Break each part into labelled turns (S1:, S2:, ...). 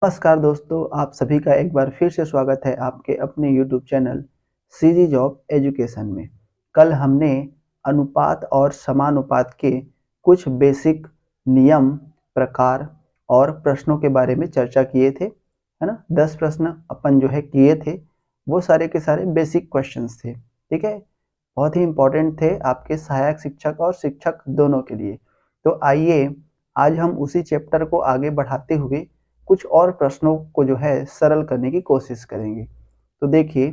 S1: नमस्कार दोस्तों, आप सभी का एक बार फिर से स्वागत है आपके अपने YouTube channel CG job education में। कल हमने अनुपात और समानुपात के कुछ बेसिक नियम, प्रकार और प्रश्नों के बारे में चर्चा किए थे, है ना। 10 प्रश्न अपन जो है किए थे, वो सारे के सारे बेसिक क्वेश्चंस थे, ठीक है। बहुत ही इम्पोर्टेंट थे आपके सहायक शिक्षक और शिक्षक दोनों के लिए। तो आइए आज हम उसी चैप्टर को आगे बढ़ाते हुए कुछ और प्रश्नों को जो है सरल करने की कोशिश करेंगे। तो देखिए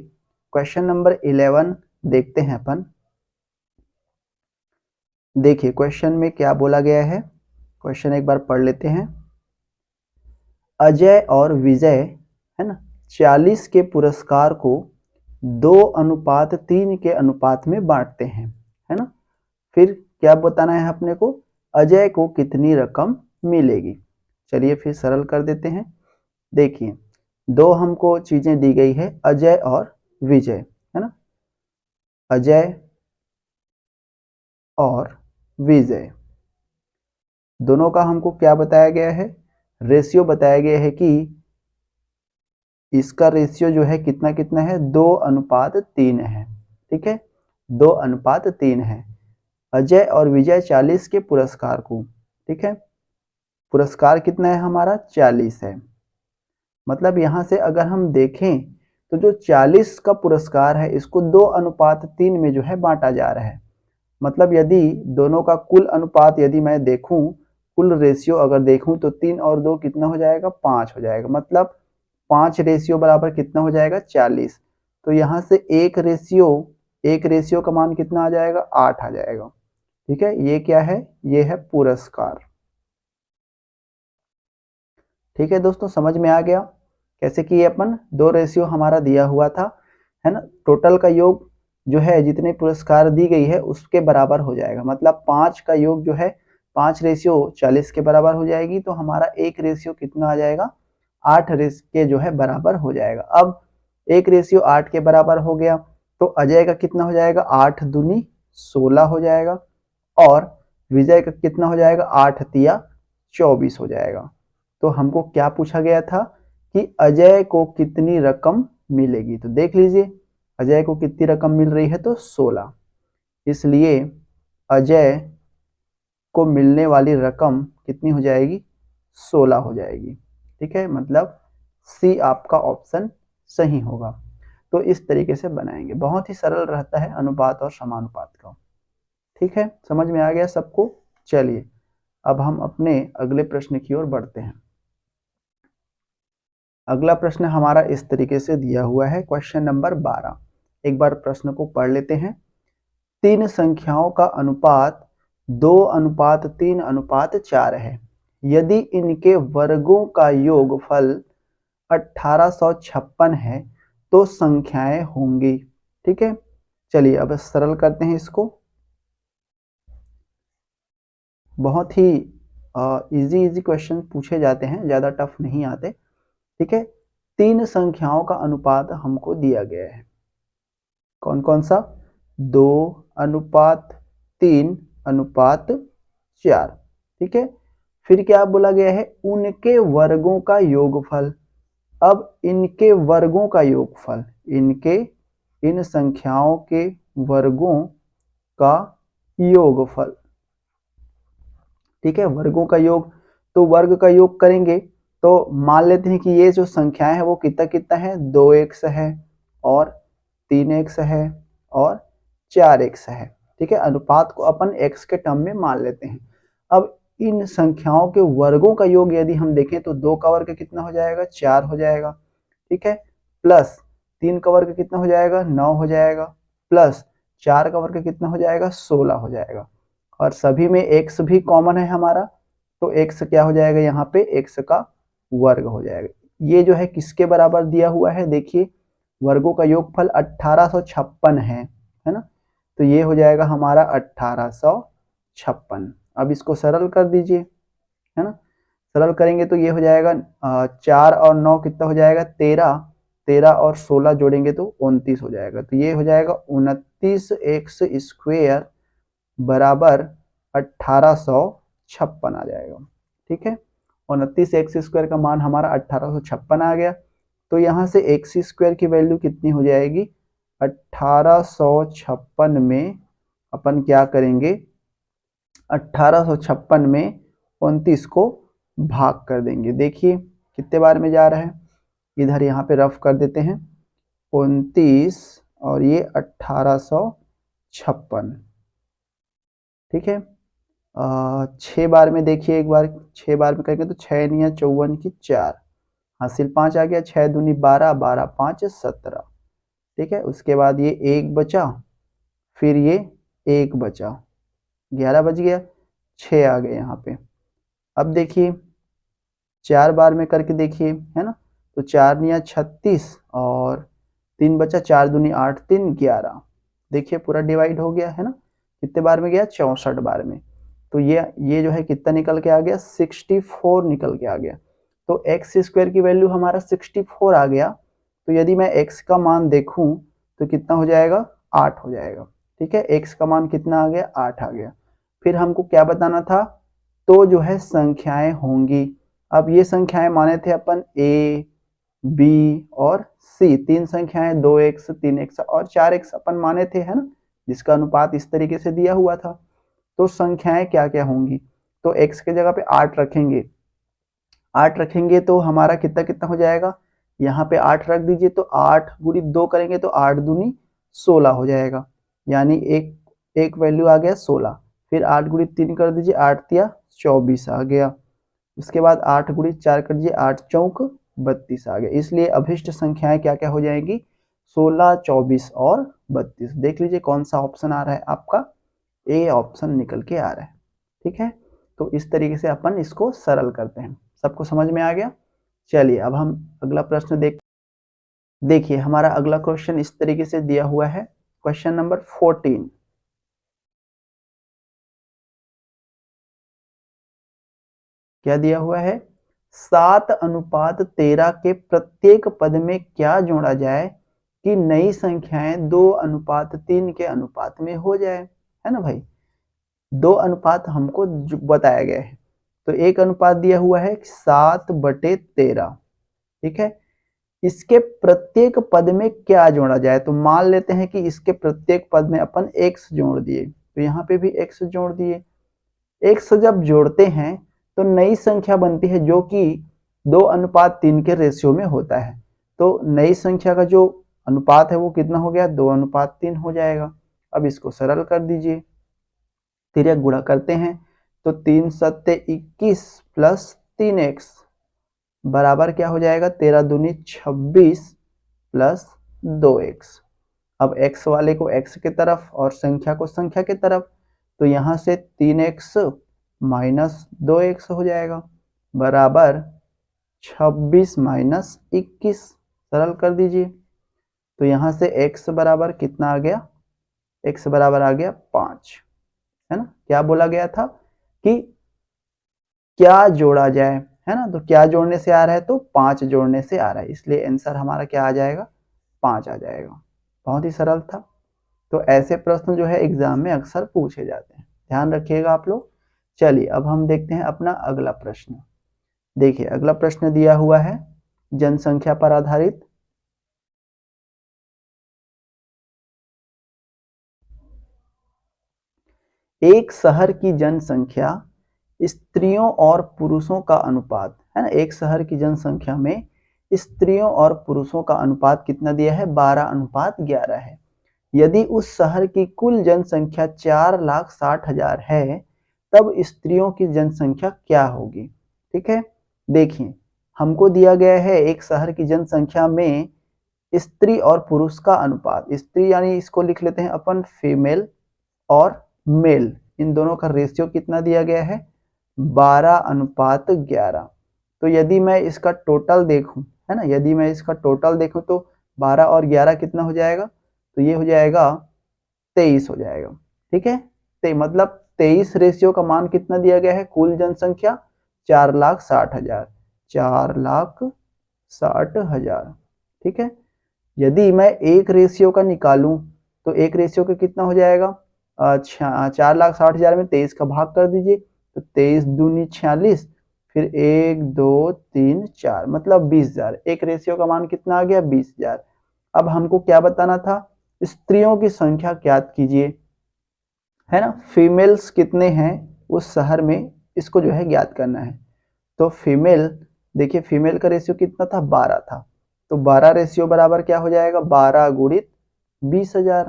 S1: क्वेश्चन नंबर 11 देखते हैं अपन। देखिए क्वेश्चन में क्या बोला गया है, क्वेश्चन एक बार पढ़ लेते हैं। अजय और विजय, है ना, 40 के पुरस्कार को 2:3 के अनुपात में बांटते हैं, है ना। फिर क्या बताना है अपने को, अजय को कितनी रकम मिलेगी। चलिए फिर सरल कर देते हैं। देखिए दो हमको चीजें दी गई है, अजय और विजय, है ना। अजय और विजय दोनों का हमको क्या बताया गया है, रेशियो बताया गया है कि इसका रेशियो जो है कितना कितना है, 2:3 है, ठीक है, 2:3 है। अजय और विजय 40 के पुरस्कार को, ठीक है, पुरस्कार कितना है हमारा 40 है। मतलब यहां से अगर हम देखें तो जो 40 का पुरस्कार है इसको 2:3 में जो है बांटा जा रहा है। मतलब यदि दोनों का कुल अनुपात यदि मैं देखूं, कुल रेशियो अगर देखूं तो 3 और 2 कितना हो जाएगा, 5 हो जाएगा। मतलब 5 रेशियो बराबर कितना हो जाएगा, 40। तो यहां से एक रेशियो का मान कितना आ जाएगा, 8 आ जाएगा, ठीक है। ये क्या है, ये है पुरस्कार। ठीक है दोस्तों, समझ में आ गया कैसे किए अपन। दो रेशियो हमारा दिया हुआ था, है ना, टोटल का योग जो है जितने पुरस्कार दी गई है उसके बराबर हो जाएगा। मतलब 5 का योग जो है 5 रेशियो 40 के बराबर हो जाएगी, तो हमारा एक रेशियो कितना आ जाएगा, 8 के जो है बराबर हो जाएगा। अब एक रेशियो 8 के बराबर हो गया तो अजय का कितना हो जाएगा, 8 दूनी 16 हो जाएगा, और विजय का कितना हो जाएगा, 8 तिया 24 हो जाएगा। तो हमको क्या पूछा गया था कि अजय को कितनी रकम मिलेगी। तो देख लीजिए अजय को कितनी रकम मिल रही है, तो 16। इसलिए अजय को मिलने वाली रकम कितनी हो जाएगी, 16 हो जाएगी, ठीक है। मतलब सी आपका ऑप्शन सही होगा। तो इस तरीके से बनाएंगे, बहुत ही सरल रहता है अनुपात और समानुपात का। ठीक है, समझ में आ गया सबको। चलिए अब हम अपने अगले प्रश्न की ओर बढ़ते हैं। अगला प्रश्न हमारा इस तरीके से दिया हुआ है, क्वेश्चन नंबर 12। एक बार प्रश्न को पढ़ लेते हैं। तीन संख्याओं का अनुपात 2:3:4 है। यदि इनके वर्गों का योगफल 1856 है तो संख्याएं होंगी। ठीक है, चलिए अब सरल करते हैं इसको। बहुत ही इजी इजी क्वेश्चन पूछे जाते हैं, ज्यादा टफ नहीं आते। ठीक है, तीन संख्याओं का अनुपात हमको दिया गया है। कौन कौन सा, 2:3:4। ठीक है, फिर क्या बोला गया है, उनके वर्गों का योगफल। अब इनके वर्गों का योगफल, इनके इन संख्याओं के वर्गों का योगफल, ठीक है, वर्गों का योग। तो वर्ग का योग करेंगे तो मान लेते हैं कि ये जो संख्याएं है वो कितना कितना है, 2x है और 3x है और 4x है। ठीक है, अनुपात को अपन x के टर्म में मान लेते हैं। अब इन संख्याओं के वर्गों का योग यदि हम देखें तो 2 का वर्ग कितना हो जाएगा, 4 हो जाएगा, ठीक है, प्लस 3 का वर्ग कितना हो जाएगा, 9 हो जाएगा, प्लस 4 का वर्ग कितना हो जाएगा, 16 हो जाएगा। और सभी में x भी कॉमन है हमारा, तो x क्या हो जाएगा, यहाँ पे x का वर्ग हो जाएगा। ये जो है किसके बराबर दिया हुआ है, देखिए वर्गों का योगफल 1856 है ना, तो ये हो जाएगा हमारा 1856। अब इसको सरल कर दीजिए, है ना, सरल करेंगे तो ये हो जाएगा 4 और 9 कितना हो जाएगा, 13, 13 और 16 जोड़ेंगे तो 29 हो जाएगा। तो ये हो जाएगा 29x स्क्वेयर बराबर 1856 आ जाएगा। ठीक है, 29x² का मान हमारा 1856 आ गया। तो यहाँ से x² की वैल्यू कितनी हो जाएगी, 1856 में अपन क्या करेंगे, 1856 में 29 को भाग कर देंगे। देखिए कितने बार में जा रहा है, इधर यहाँ पे रफ कर देते हैं, 29 और ये 1856, ठीक है। 6 बार में देखिए, एक बार 6 बार में करेंगे तो 6 निया 54 की 4, हासिल 5 आ गया, 6 दूनी 12, 12 5 17, ठीक है। उसके बाद ये 1 बचा, फिर ये 1 बचा, 11 बच गया, 6 आ गए यहाँ पे। अब देखिए 4 बार में करके देखिए, है ना, तो 4 निया 36 और 3 बचा, 4 दूनी 8 3 11, देखिए पूरा डिवाइड हो गया, है ना। कितने बार में गया, 64 बार में। तो ये जो है कितना निकल के आ गया, 64 निकल के आ गया। तो x² की वैल्यू हमारा 64 आ गया। तो यदि मैं x का मान देखूं तो कितना हो जाएगा, 8 हो जाएगा, ठीक है। x का मान कितना आ गया, 8 आ गया। फिर हमको क्या बताना था, तो जो है संख्याएं होंगी। अब ये संख्याएं माने थे अपन a, b और c, 3 संख्याएं 2x 3x और 4x अपन माने थे, है ना, जिसका अनुपात इस तरीके से दिया हुआ था। तो संख्याएं क्या क्या होंगी, तो x के जगह पे 8 रखेंगे, 8 रखेंगे तो हमारा कितना कितना हो जाएगा, यहाँ पे 8 रख दीजिए, तो 8 गुणी 2 करेंगे तो 8 दूनी 16 हो जाएगा, यानी एक वैल्यू आ गया 16। फिर 8 गुणी 3 कर दीजिए, 8 तिया 24 आ गया। उसके बाद 8 गुणी 4 कर दीजिए, 8 चौक 32 आ गया। इसलिए अभिष्ट संख्याएं क्या क्या हो जाएंगी, 16 24 और 32। देख लीजिए कौन सा ऑप्शन आ रहा है आपका, ए ऑप्शन निकल के आ रहा है, ठीक है। तो इस तरीके से अपन इसको सरल करते हैं। सबको समझ में आ गया। चलिए अब हम अगला प्रश्न देखिए हमारा अगला क्वेश्चन इस तरीके से दिया हुआ है, क्वेश्चन नंबर 14। क्या दिया हुआ है, 7:13 के प्रत्येक पद में क्या जोड़ा जाए कि नई संख्याएं 2:3 के अनुपात में हो जाए, है ना भाई। 2 अनुपात हमको बताया गया है, तो एक अनुपात दिया हुआ है 7/13, ठीक है। इसके प्रत्येक पद में क्या जोड़ा जाए, तो मान लेते हैं कि इसके प्रत्येक पद में अपन x जोड़ दिए, तो यहाँ पे भी x जोड़ दिए। x जब जोड़ते हैं तो नई संख्या बनती है जो कि 2:3 के रेशियो में होता है। तो नई संख्या का जो अनुपात है वो कितना हो गया, 2:3 हो जाएगा। अब इसको सरल कर दीजिए, तिर्यक गुणा करते हैं, तो 3 7 21 प्लस 3x बराबर क्या हो जाएगा, 13 दूनी 26 प्लस 2x। अब x वाले को x के तरफ और संख्या को संख्या के तरफ, तो यहाँ से 3x माइनस 2x हो जाएगा बराबर 26 माइनस 21। सरल कर दीजिए, तो यहाँ से x बराबर कितना आ गया, x बराबर आ गया 5, है ना। क्या बोला गया था कि क्या जोड़ा जाए, है ना, तो क्या जोड़ने से आ रहा है, तो 5 जोड़ने से आ रहा है, इसलिए आंसर हमारा क्या आ जाएगा, 5 आ जाएगा। बहुत ही सरल था। तो ऐसे प्रश्न जो है एग्जाम में अक्सर पूछे जाते हैं, ध्यान रखिएगा आप लोग। चलिए अब हम देखते हैं अपना अगला प्रश्न। देखिए अगला प्रश्न दिया हुआ है जनसंख्या पर आधारित। एक शहर की जनसंख्या स्त्रियों और पुरुषों का अनुपात, है ना, एक शहर की जनसंख्या में स्त्रियों और पुरुषों का अनुपात कितना दिया है, 12:11 है। यदि उस शहर की कुल जनसंख्या 4,60,000 है तब स्त्रियों की जनसंख्या क्या होगी, ठीक है। देखिए हमको दिया गया है एक शहर की जनसंख्या में स्त्री और पुरुष का अनुपात, स्त्री यानी इसको लिख लेते हैं अपन फीमेल और मेल, इन दोनों का रेशियो कितना दिया गया है, 12:11। तो यदि मैं इसका टोटल देखूं, है ना, यदि मैं इसका टोटल देखूं तो 12 और 11 कितना हो जाएगा, तो ये हो जाएगा 23 हो जाएगा, ठीक है। मतलब 23 रेशियो का मान कितना दिया गया है, कुल जनसंख्या 4,60,000, 4,60,000, ठीक है। यदि मैं एक रेशियो का निकालूं तो एक रेशियो का कितना हो जाएगा, 4,60,000 में 23 का भाग कर दीजिए, तो 23 दूनी 46, फिर 1 2 3 4 मतलब 20,000। एक रेशियो का मान कितना आ गया 20,000। अब हमको क्या बताना था, स्त्रियों की संख्या ज्ञात कीजिए, है ना। फीमेल्स कितने हैं उस शहर में, इसको जो है ज्ञात करना है। तो फीमेल, देखिए फीमेल का रेशियो कितना था 12 था, तो 12 रेशियो बराबर क्या हो जाएगा 12 गुणित 20,000,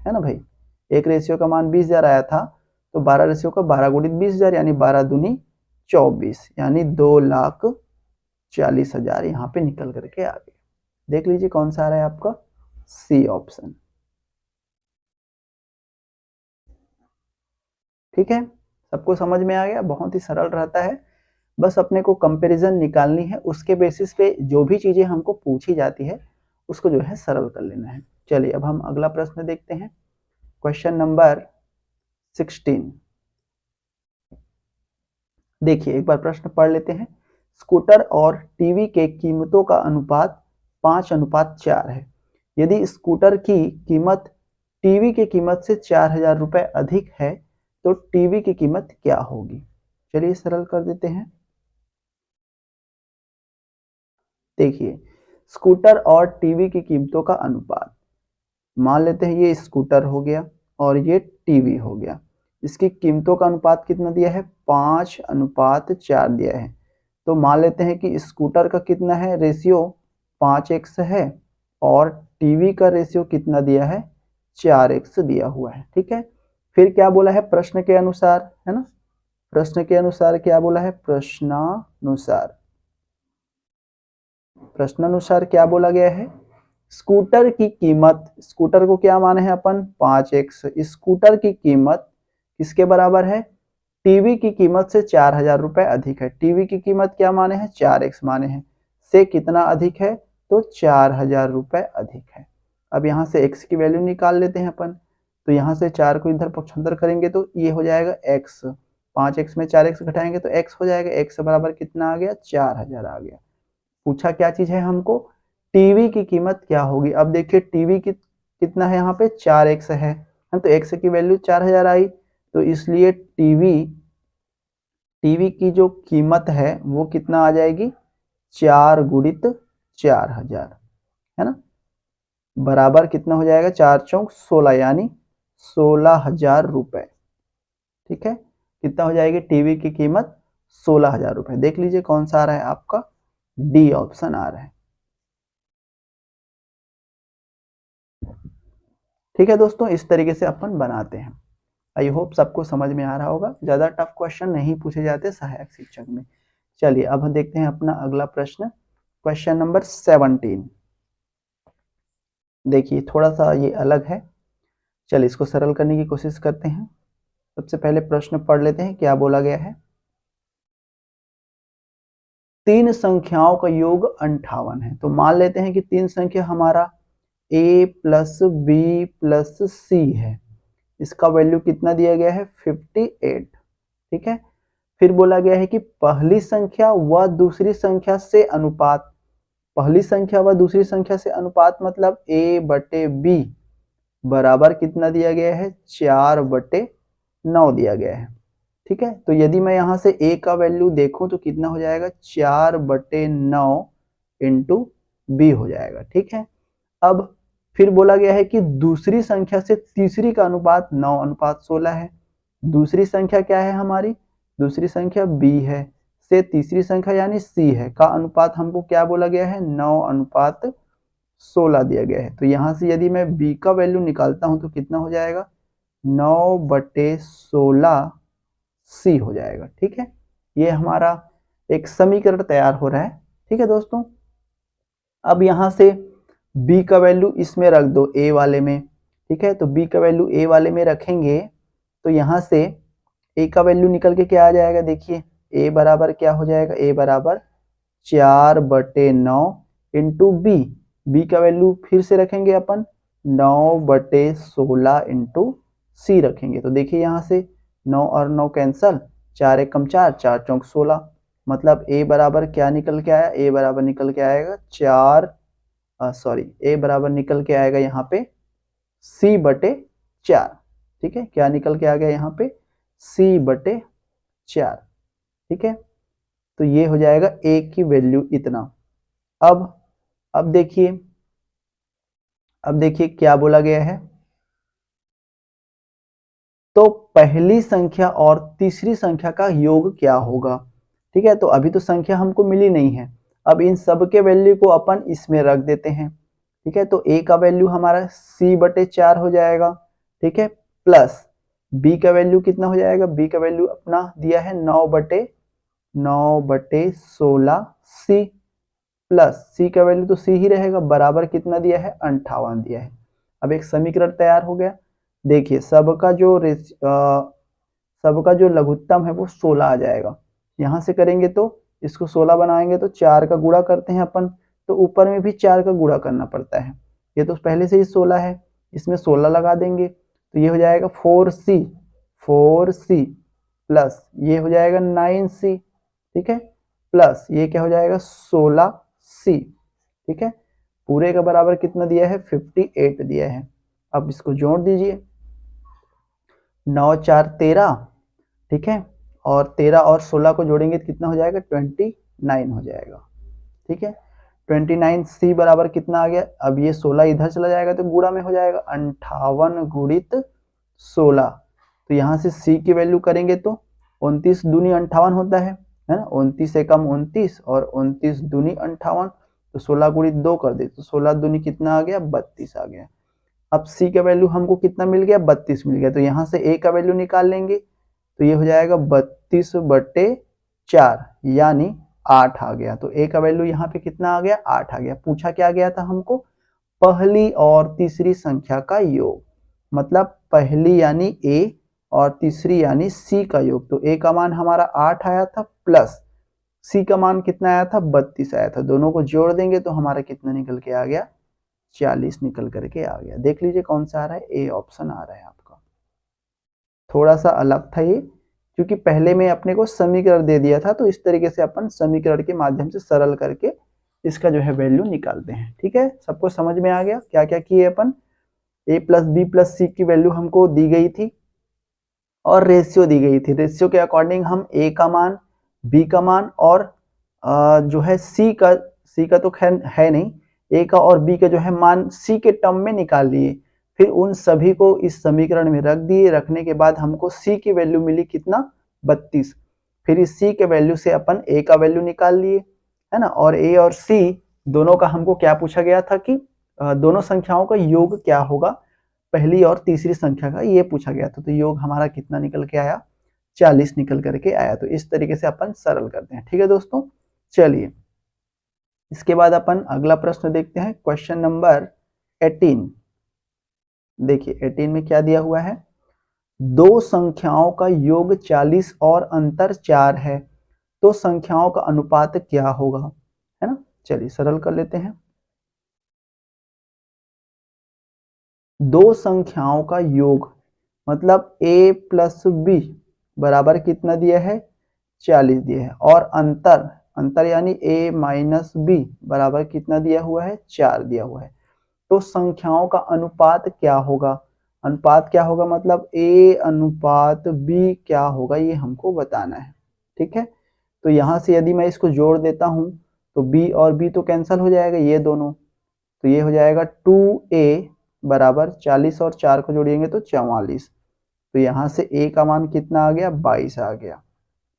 S1: है ना भाई। एक रेशियो का मान 20,000 आया था, तो 12 रेशियो का 12 गुणित 20,000 यानी 12 दूनी 24 यानी 2,40,000 यहाँ पे निकल करके आ गया। देख लीजिए कौन सा आ रहा है आपका, सी ऑप्शन। ठीक है, सबको समझ में आ गया, बहुत ही सरल रहता है। बस अपने को कंपैरिजन निकालनी है, उसके बेसिस पे जो भी चीजें हमको पूछी जाती है उसको जो है सरल कर लेना है। चलिए अब हम अगला प्रश्न देखते हैं, क्वेश्चन नंबर 16। देखिए एक बार प्रश्न पढ़ लेते हैं। स्कूटर और टीवी के कीमतों का अनुपात 5:4 है। यदि स्कूटर की कीमत टीवी की कीमत से 4,000 रुपए अधिक है तो टीवी की कीमत क्या होगी। चलिए सरल कर देते हैं। देखिए स्कूटर और टीवी की कीमतों का अनुपात, मान लेते हैं ये स्कूटर हो गया और ये टीवी हो गया, इसकी कीमतों का अनुपात कितना दिया है 5:4 दिया है। तो मान लेते हैं कि स्कूटर का कितना है रेशियो 5x है और टीवी का रेशियो कितना दिया है 4x दिया हुआ है। ठीक है, फिर क्या बोला है प्रश्न के अनुसार, है ना। प्रश्न के अनुसार क्या बोला है, प्रश्नानुसार क्या बोला गया है, स्कूटर की कीमत, स्कूटर को क्या माने हैं अपन 5x, स्कूटर की कीमत किसके बराबर है, टीवी की कीमत से 4,000 रुपए अधिक है। टीवी की कीमत क्या माने हैं 4x माने हैं, से कितना अधिक है तो 4,000 रुपए अधिक है। अब यहाँ से x की वैल्यू निकाल लेते हैं अपन, तो यहाँ से 4 को इधर पक्षांतर करेंगे तो ये हो जाएगा x, 5x में 4x घटाएंगे तो x हो जाएगा, x बराबर कितना आ गया 4,000 आ गया। पूछा क्या चीज है हमको, टीवी की कीमत क्या होगी। अब देखिए टीवी की कितना है यहाँ पे 4x है, तो x की वैल्यू 4,000 आई, तो इसलिए टीवी की जो कीमत है वो कितना आ जाएगी 4 गुणित 4,000, है ना, बराबर कितना हो जाएगा 4 चौक 16 यानी 16,000 रुपए। ठीक है, कितना हो जाएगी टीवी की कीमत 16,000 रुपए। देख लीजिए कौन सा आ रहा है आपका, डी ऑप्शन आ रहा है। ठीक है दोस्तों, इस तरीके से अपन बनाते हैं। आई होप सबको समझ में आ रहा होगा, ज्यादा टफ क्वेश्चन नहीं पूछे जाते सहायक शिक्षक में। चलिए अब हम देखते हैं अपना अगला प्रश्न, क्वेश्चन नंबर 17। देखिए थोड़ा सा ये अलग है, चलिए इसको सरल करने की कोशिश करते हैं। सबसे पहले प्रश्न पढ़ लेते हैं क्या बोला गया है। तीन संख्याओं का योग 58 है, तो मान लेते हैं कि तीन संख्या हमारा a प्लस बी प्लस सी है, इसका वैल्यू कितना दिया गया है 58। ठीक है, फिर बोला गया है कि पहली संख्या व दूसरी संख्या से अनुपात, पहली संख्या व दूसरी संख्या से अनुपात मतलब a/b बराबर कितना दिया गया है 4/9 दिया गया है। ठीक है, तो यदि मैं यहाँ से a का वैल्यू देखूं तो कितना हो जाएगा 4/9 इंटू बी हो जाएगा। ठीक है, अब फिर बोला गया है कि दूसरी संख्या से तीसरी का अनुपात 9:16 है। दूसरी संख्या क्या है हमारी, दूसरी संख्या b है, से तीसरी संख्या यानी c है का अनुपात हमको क्या बोला गया है 9:16 दिया गया है। तो यहाँ से यदि मैं b का वैल्यू निकालता हूं तो कितना हो जाएगा 9/16 c हो जाएगा। ठीक है, ये हमारा एक समीकरण तैयार हो रहा है। ठीक है दोस्तों, अब यहाँ से b का वैल्यू इसमें रख दो a वाले में। ठीक है, तो b का वैल्यू a वाले में रखेंगे तो यहाँ से a का वैल्यू निकल के क्या आ जाएगा, देखिए a बराबर क्या हो जाएगा, a बराबर 4/9 इंटू b का वैल्यू फिर से रखेंगे अपन 9/16 इंटू सी रखेंगे। तो देखिए यहाँ से 9 और 9 कैंसल, 4 एक कम 4, 4 चौक 16, मतलब a बराबर क्या निकल के आया, a बराबर निकल के आएगा a बराबर निकल के आएगा यहाँ पे c/4। ठीक है, क्या निकल के आ गया यहाँ पे c/4। ठीक है, तो ये हो जाएगा a की वैल्यू इतना। अब देखिए क्या बोला गया है। तो पहली संख्या और तीसरी संख्या का योग क्या होगा। ठीक है, तो अभी तो संख्या हमको मिली नहीं है। अब इन सब के वैल्यू को अपन इसमें रख देते हैं। ठीक है, तो a का वैल्यू हमारा c/4 हो जाएगा। ठीक है, प्लस b का वैल्यू कितना हो जाएगा। b का वैल्यू अपना दिया है 9/16 c, प्लस c का वैल्यू तो c ही रहेगा, बराबर कितना दिया है 58 दिया है। अब एक समीकरण तैयार हो गया। देखिए सबका जो लघुत्तम है वो 16 आ जाएगा। यहाँ से करेंगे तो इसको 16 बनाएंगे तो 4 का गुणा करते हैं अपन, तो ऊपर में भी 4 का गुणा करना पड़ता है। ये तो पहले से ही 16 है, इसमें 16 लगा देंगे तो ये हो जाएगा 4c प्लस ये हो जाएगा 9c। ठीक है, प्लस ये क्या हो जाएगा 16c। ठीक है, पूरे का बराबर कितना दिया है 58 दिया है। अब इसको जोड़ दीजिए, 9 4 13। ठीक है, और 13 और 16 को जोड़ेंगे तो कितना हो जाएगा 29 हो जाएगा। ठीक है, 29c बराबर कितना आ गया। अब ये 16 इधर चला जाएगा तो गुणा में हो जाएगा 58 गुणित 16। तो यहाँ से c की वैल्यू करेंगे तो 29 दूनी 58 होता है ना, 29 से कम 29 और 29 दूनी 58, तो 16 गुणित 2 कर दे तो 16 दूनी कितना आ गया 32 आ गया। अब c का वैल्यू हमको कितना मिल गया 32 मिल गया, तो यहाँ से a का वैल्यू निकाल लेंगे तो ये हो जाएगा 32/4 यानी 8 आ गया। तो a का वैल्यू यहाँ पे कितना आ गया 8 आ गया। पूछा क्या गया था हमको, पहली और तीसरी संख्या का योग, मतलब पहली यानी a और तीसरी यानी c का योग। तो a का मान हमारा 8 आया था, प्लस c का मान कितना आया था 32 आया था। दोनों को जोड़ देंगे तो हमारा कितना निकल के आ गया 40 निकल करके आ गया। देख लीजिए कौन सा आ रहा है, ए ऑप्शन आ रहा है आपका। थोड़ा सा अलग था ये, क्योंकि पहले में अपने को समीकरण दे दिया था, तो इस तरीके से अपन समीकरण के माध्यम से सरल करके इसका जो है वैल्यू निकालते हैं। ठीक है, सबको समझ में आ गया क्या क्या किए अपन। a प्लस बी प्लस सी की वैल्यू हमको दी गई थी और रेशियो दी गई थी। रेशियो के अकॉर्डिंग हम a का मान, b का मान और जो है c का तो खैर है नहीं, a का और b का जो है मान c के टर्म में निकाल लिए। फिर उन सभी को इस समीकरण में रख दिए। रखने के बाद हमको c की वैल्यू मिली कितना 32। फिर इस c के वैल्यू से अपन a का वैल्यू निकाल लिए, है ना। और a और c दोनों का हमको क्या पूछा गया था कि दोनों संख्याओं का योग क्या होगा, पहली और तीसरी संख्या का ये पूछा गया था। तो योग हमारा कितना निकल के आया 40 निकल करके आया। तो इस तरीके से अपन सरल करते हैं। ठीक है दोस्तों, चलिए इसके बाद अपन अगला प्रश्न देखते हैं, क्वेश्चन नंबर 18। देखिए 18 में क्या दिया हुआ है, दो संख्याओं का योग 40 और अंतर 4 है, तो संख्याओं का अनुपात क्या होगा, है ना। चलिए सरल कर लेते हैं। दो संख्याओं का योग मतलब a प्लस बी बराबर कितना दिया है 40 दिया है, और अंतर यानी a माइनस बी बराबर कितना दिया हुआ है 4 दिया हुआ है। तो संख्याओं का अनुपात क्या होगा, अनुपात क्या होगा मतलब a अनुपात b क्या होगा, ये हमको बताना है। ठीक है, तो यहाँ से यदि मैं इसको जोड़ देता हूँ तो b और b तो कैंसिल हो जाएगा ये दोनों, तो ये हो जाएगा 2a बराबर 40 और 4 को जोड़ेंगे तो 44। तो यहाँ से a का मान कितना आ गया 22 आ गया।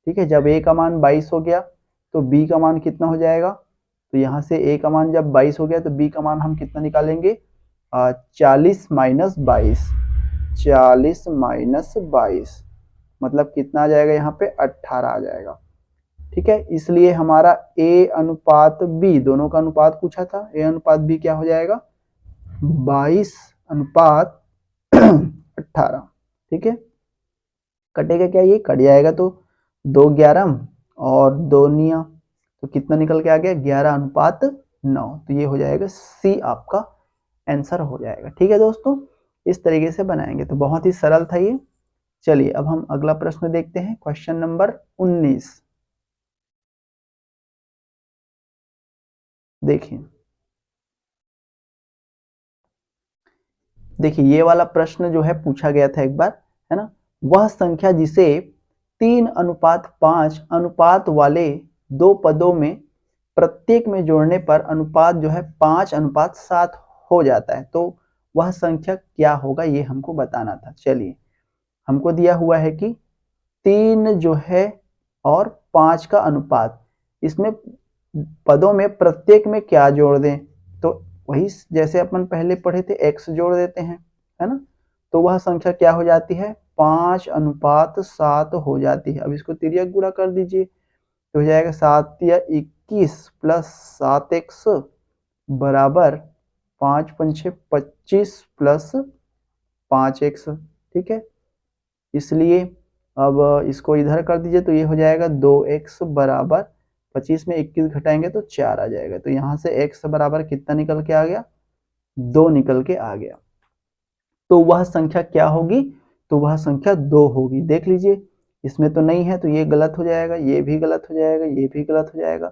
S1: ठीक है, जब a का मान 22 हो गया तो b का मान कितना हो जाएगा, तो यहाँ से a का मान जब 22 हो गया तो b का मान हम कितना निकालेंगे 40 माइनस 22, 40 माइनस 22 मतलब कितना आ जाएगा यहाँ पे 18 आ जाएगा। ठीक है, इसलिए हमारा a अनुपात b दोनों का अनुपात पूछा था, a अनुपात b क्या हो जाएगा 22 अनुपात 18। ठीक है, कटेगा क्या, ये कट जाएगा तो 2 11 और 2 निया, तो कितना निकल के आ गया 11 अनुपात 9। तो ये हो जाएगा सी आपका आंसर हो जाएगा। ठीक है दोस्तों, इस तरीके से बनाएंगे तो बहुत ही सरल था ये। चलिए अब हम अगला प्रश्न देखते हैं, क्वेश्चन नंबर 19। देखिए ये वाला प्रश्न जो है पूछा गया था एक बार, है ना। वह संख्या जिसे 3:5 अनुपात वाले दो पदों में प्रत्येक में जोड़ने पर अनुपात जो है 5:7 हो जाता है, तो वह संख्या क्या होगा ये हमको बताना था। चलिए, हमको दिया हुआ है कि 3 जो है और 5 का अनुपात, इसमें पदों में प्रत्येक में क्या जोड़ दें, तो वही जैसे अपन पहले पढ़े थे x जोड़ देते हैं, है ना, तो वह संख्या क्या हो जाती है 5:7 हो जाती है। अब इसको तिर्यक गुणा कर दीजिए तो हो जाएगा 7 या 21 प्लस 7x बराबर 5 पंछे 25 प्लस 5x। ठीक है, इसलिए अब इसको इधर कर दीजिए तो ये हो जाएगा 2x बराबर 25 में 21 घटाएंगे तो 4 आ जाएगा। तो यहाँ से x बराबर कितना निकल के आ गया, 2 निकल के आ गया। तो वह संख्या क्या होगी, तो वह संख्या 2 होगी। देख लीजिए, इसमें तो नहीं है तो ये गलत हो जाएगा, ये भी गलत हो जाएगा, ये भी गलत हो जाएगा।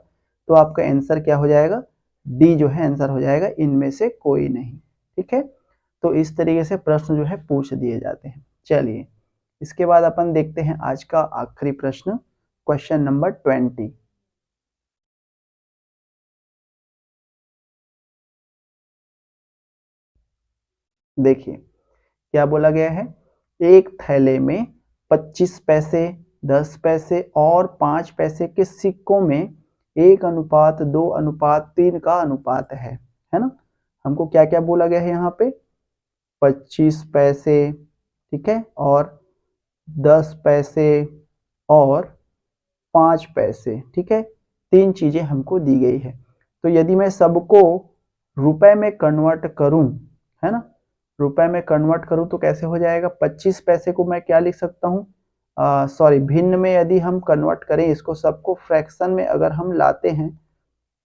S1: तो आपका आंसर क्या हो जाएगा, डी जो है आंसर हो जाएगा, इनमें से कोई नहीं। ठीक है, तो इस तरीके से प्रश्न जो है पूछ दिए जाते हैं। चलिए, इसके बाद अपन देखते हैं आज का आखिरी प्रश्न, क्वेश्चन नंबर 20। देखिए क्या बोला गया है, एक थैले में 25 पैसे, 10 पैसे और 5 पैसे के सिक्कों में 1:2:3 का अनुपात है ना। हमको क्या क्या बोला गया है यहाँ पे, 25 पैसे, ठीक है, और 10 पैसे और 5 पैसे, ठीक है, 3 चीजें हमको दी गई है। तो यदि मैं सबको रुपए में कन्वर्ट करूं, है ना, रुपए में कन्वर्ट करूं तो कैसे हो जाएगा, 25 पैसे को मैं क्या लिख सकता हूं, सॉरी भिन्न में यदि हम कन्वर्ट करें इसको, सबको फ्रैक्शन में अगर हम लाते हैं,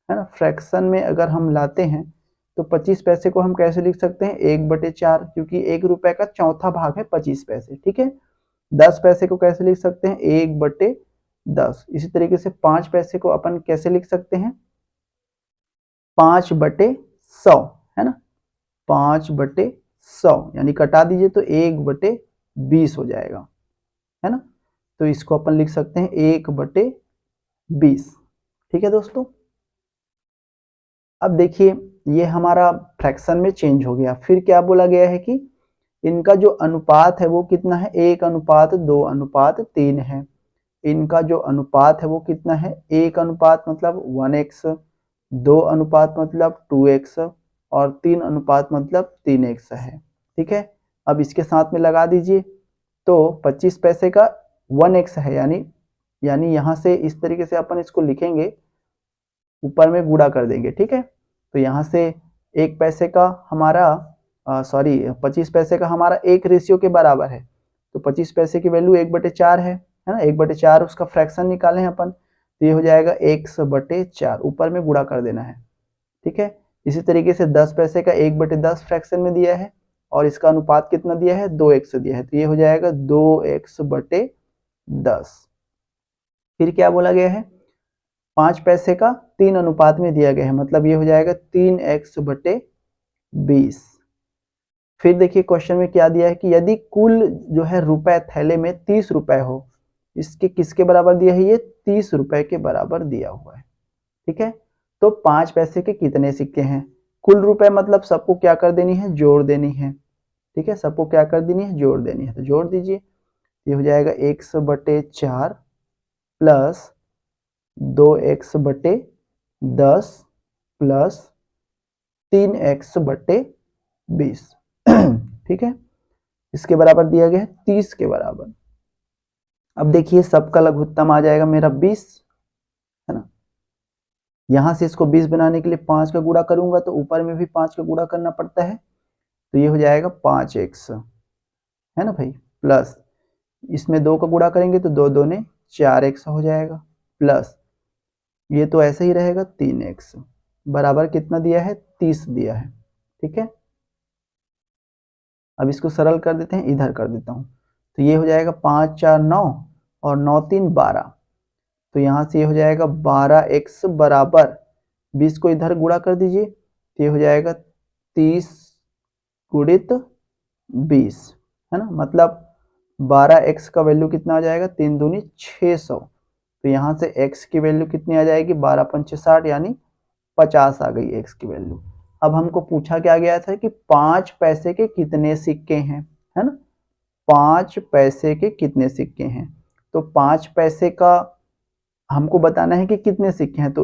S1: है ना, फ्रैक्शन में अगर हम लाते हैं तो 25 पैसे को हम कैसे लिख सकते हैं, 1/4, क्योंकि 1 रुपए का चौथा भाग है 25 पैसे। ठीक है, 10 पैसे को कैसे लिख सकते हैं, 1/10। इसी तरीके से 5 पैसे को अपन कैसे लिख सकते हैं, 5/100, है ना, 5/100, यानी कटा दीजिए तो 1/20 हो जाएगा, है ना। तो इसको अपन लिख सकते हैं 1/20। ठीक है दोस्तों, अब देखिए ये हमारा फ्रैक्शन में चेंज हो गया। फिर क्या बोला गया है कि इनका जो अनुपात है वो कितना है, 1:2:3 है। इनका जो अनुपात है वो कितना है, 1 मतलब 1x, 2 मतलब 2x और 3 मतलब 3x है। ठीक है, अब इसके साथ में लगा दीजिए तो 25 पैसे का 1x है, यानी यहाँ से इस तरीके से अपन इसको लिखेंगे, ऊपर में गुणा कर देंगे। ठीक है, तो यहाँ से 1 पैसे का हमारा 25 पैसे का हमारा 1 रेशियो के बराबर है, तो 25 पैसे की वैल्यू 1/4 है ना, 1/4 उसका फ्रैक्शन निकाले हैं अपन, तो ये हो जाएगा x/4, ऊपर में गुणा कर देना है। ठीक है, इसी तरीके से 10 पैसे का 1/10 फ्रैक्शन में दिया है और इसका अनुपात कितना दिया है, 2x दिया है, तो ये हो जाएगा 2x/10। फिर क्या बोला गया है, 5 पैसे का 3 में दिया गया है, मतलब ये हो जाएगा 3x/20। फिर देखिए क्वेश्चन में क्या दिया है कि यदि कुल जो है रुपए थैले में 30 रुपए हो, इसके किसके बराबर दिया है, ये 30 रुपए के बराबर दिया हुआ है। ठीक है, तो 5 पैसे के कितने सिक्के हैं, कुल रुपए मतलब सबको क्या कर देनी है, जोड़ देनी है। ठीक है, सबको क्या कर देनी है, जोड़ देनी है, तो जोड़ दीजिए, ये हो जाएगा x/4 plus 2x/10 plus 3x/20। ठीक है, इसके बराबर दिया गया है 30 के बराबर। अब देखिए सबका लघुत्तम आ जाएगा मेरा 20, है ना, यहां से इसको 20 बनाने के लिए 5 का गुणा करूंगा तो ऊपर में भी 5 का गुणा करना पड़ता है, तो ये हो जाएगा 5x, है ना भाई, प्लस इसमें 2 का गुणा करेंगे तो 2 दूने 4x हो जाएगा, प्लस ये तो ऐसे ही रहेगा 3x, बराबर कितना दिया है, 30 दिया है। ठीक है, अब इसको सरल कर देते हैं, इधर कर देता हूं, तो ये हो जाएगा 5 4 9 और 9 3 12, तो यहाँ से ये हो जाएगा 12x बराबर 20 को इधर गुणा कर दीजिए, तो ये हो जाएगा 30 गुणित 20, है ना, मतलब 12x का वैल्यू कितना आ जाएगा, 3 दूनी 600, तो तो यहाँ से x की वैल्यू कितनी आ जाएगी, 12 पंचे 60 यानी 50 आ गई x की वैल्यू। अब हमको पूछा क्या गया था कि 5 पैसे के कितने सिक्के हैं, है ना, 5 पैसे के कितने सिक्के हैं। तो 5 पैसे का हमको बताना है कि कितने सिक्के हैं। तो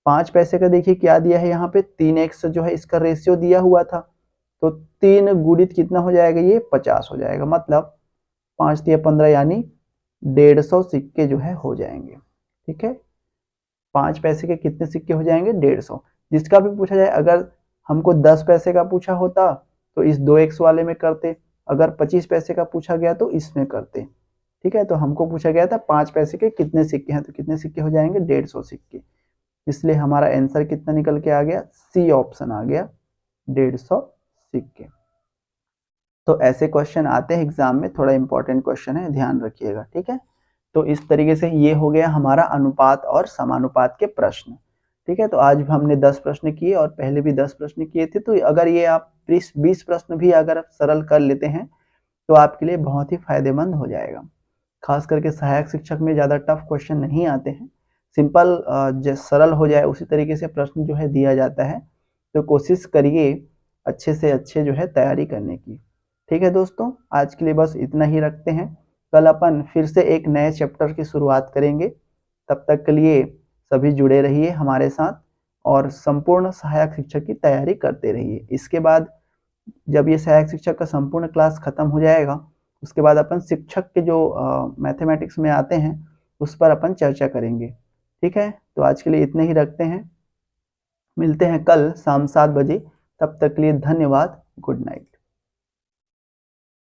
S1: 5 पैसे का देखिए क्या दिया है, यहाँ पे 3x जो है इसका रेशियो दिया हुआ था, तो 3 गुणित कितना हो जाएगा, ये 50 हो जाएगा। मतलब 5 तिया 15 यानी 150 सिक्के जो है हो जाएंगे। ठीक है, 5 पैसे के कितने सिक्के हो जाएंगे, 150। जिसका भी पूछा जाए, अगर हमको 10 पैसे का पूछा होता तो इस 2x वाले में करते, अगर 25 पैसे का पूछा गया तो इसमें करते। ठीक है, तो हमको पूछा गया था 5 पैसे के कितने सिक्के हैं, तो कितने सिक्के हो जाएंगे, 150 सिक्के। इसलिए हमारा आंसर कितना निकल के आ गया, सी ऑप्शन आ गया, 150 सिक्के। तो ऐसे क्वेश्चन आते हैं एग्जाम में, थोड़ा इंपॉर्टेंट क्वेश्चन है, ध्यान रखिएगा। ठीक है, तो इस तरीके से ये हो गया हमारा अनुपात और समानुपात के प्रश्न। ठीक है, तो आज हमने 10 प्रश्न किए और पहले भी 10 प्रश्न किए थे। तो अगर ये आप 20 प्रश्न भी अगर सरल कर लेते हैं तो आपके लिए बहुत ही फायदेमंद हो जाएगा। खास करके सहायक शिक्षक में ज़्यादा टफ क्वेश्चन नहीं आते हैं, सिंपल सरल हो जाए उसी तरीके से प्रश्न जो है दिया जाता है। तो कोशिश करिए अच्छे से अच्छे जो है तैयारी करने की। ठीक है दोस्तों, आज के लिए बस इतना ही रखते हैं। कल अपन फिर से एक नए चैप्टर की शुरुआत करेंगे। तब तक के लिए सभी जुड़े रहिए हमारे साथ और संपूर्ण सहायक शिक्षक की तैयारी करते रहिए। इसके बाद जब ये सहायक शिक्षक का संपूर्ण क्लास खत्म हो जाएगा, उसके बाद अपन शिक्षक के जो मैथमेटिक्स में आते हैं उस पर अपन चर्चा करेंगे। ठीक है, तो आज के लिए इतने ही रखते हैं। मिलते हैं कल शाम 7 बजे, तब तक के लिए धन्यवाद, गुड नाइट।